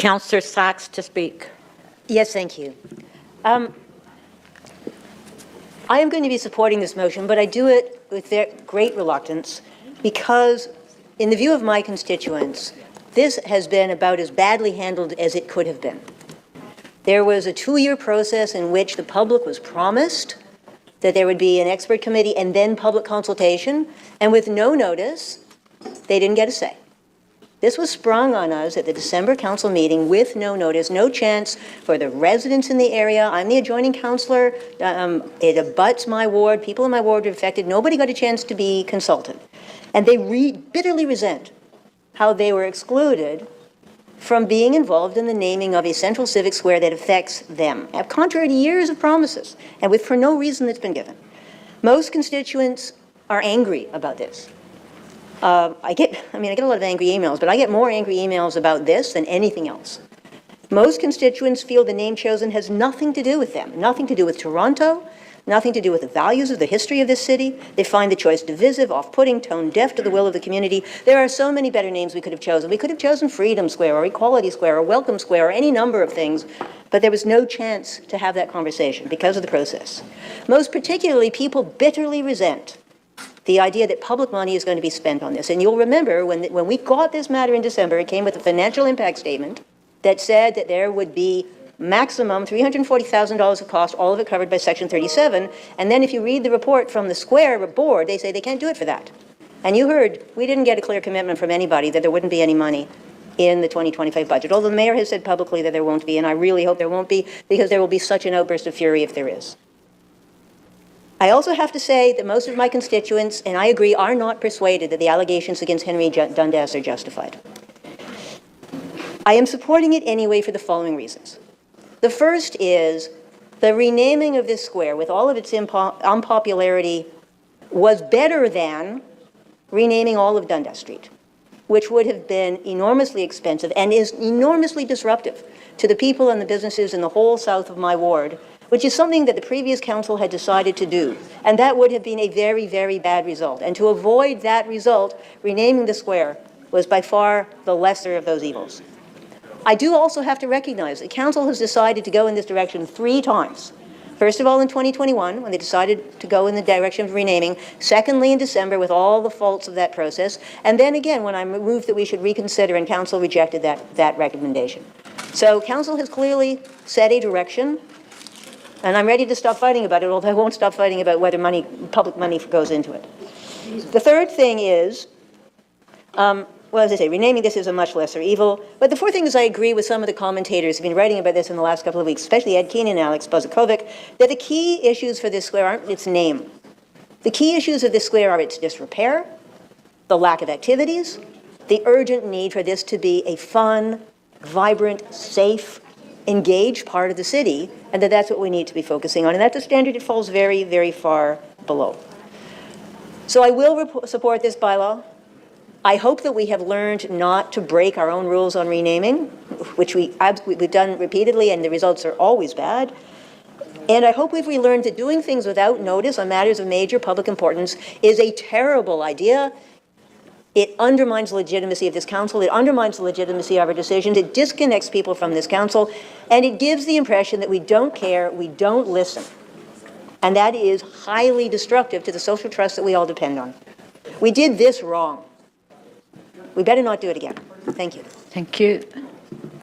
Councillor Saxe to speak. Yes, thank you. I am going to be supporting this motion, but I do it with great reluctance because, in the view of my constituents, this has been about as badly handled as it could have been. There was a 2-year process in which the public was promised that there would be an expert committee and then public consultation, and with no notice, they didn't get a say. This was sprung on us at the December council meeting with no notice, no chance for the residents in the area. I'm the adjoining councillor. It abuts my ward. People in my ward are affected. Nobody got a chance to be consulted. And they bitterly resent how they were excluded from being involved in the naming of a central civic square that affects them, contrary to years of promises, and for no reason that's been given. Most constituents are angry about this. I get a lot of angry emails, but I get more angry emails about this than anything else. Most constituents feel the name chosen has nothing to do with them, nothing to do with Toronto, nothing to do with the values of the history of this city. They find the choice divisive, off-putting, tone-deaf to the will of the community. There are so many better names we could have chosen. We could have chosen Freedom Square or Equality Square or Welcome Square or any number of things, but there was no chance to have that conversation because of the process. Most particularly, people bitterly resent the idea that public money is going to be spent on this. And you'll remember when we got this matter in December, it came with a financial impact statement that said that there would be maximum $340,000 of cost, all of it covered by Section 37. And then if you read the report from the Square board, they say they can't do it for that. And you heard, we didn't get a clear commitment from anybody that there wouldn't be any money in the 2025 budget, although the mayor has said publicly that there won't be, and I really hope there won't be, because there will be such an outburst of fury if there is. I also have to say that most of my constituents, and I agree, are not persuaded that the allegations against Henry Dundas are justified. I am supporting it anyway for the following reasons. The first is the renaming of this square, with all of its unpopularity, was better than renaming all of Dundas Street, which would have been enormously expensive and is enormously disruptive to the people and the businesses in the whole south of my ward, which is something that the previous council had decided to do. And that would have been a very, very bad result. And to avoid that result, renaming the square was by far the lesser of those evils. I do also have to recognize that council has decided to go in this direction 3 times. First of all, in 2021, when they decided to go in the direction of renaming. Secondly, in December, with all the faults of that process. And then again, when I moved that we should reconsider, and council rejected that recommendation. So council has clearly set a direction, and I'm ready to stop fighting about it, although I won't stop fighting about whether public money goes into it. The third thing is, well, as I say, renaming this is a much lesser evil. But the fourth thing is I agree with some of the commentators who have been writing about this in the last couple of weeks, especially Ed Keenan and Alex Bozakovic, that the key issues for this square aren't its name. The key issues of this square are its disrepair, the lack of activities, the urgent need for this to be a fun, vibrant, safe, engaged part of the city, and that's what we need to be focusing on. And that's a standard it falls very, very far below. So I will support this bylaw. I hope that we have learned not to break our own rules on renaming, which we've done repeatedly, and the results are always bad. And I hope we've relearned that doing things without notice on matters of major public importance is a terrible idea. It undermines the legitimacy of this council. It undermines the legitimacy of our decisions. It disconnects people from this council. And it gives the impression that we don't care, we don't listen. And that is highly destructive to the social trust that we all depend on. We did this wrong. We better not do it again. Thank you. Thank you.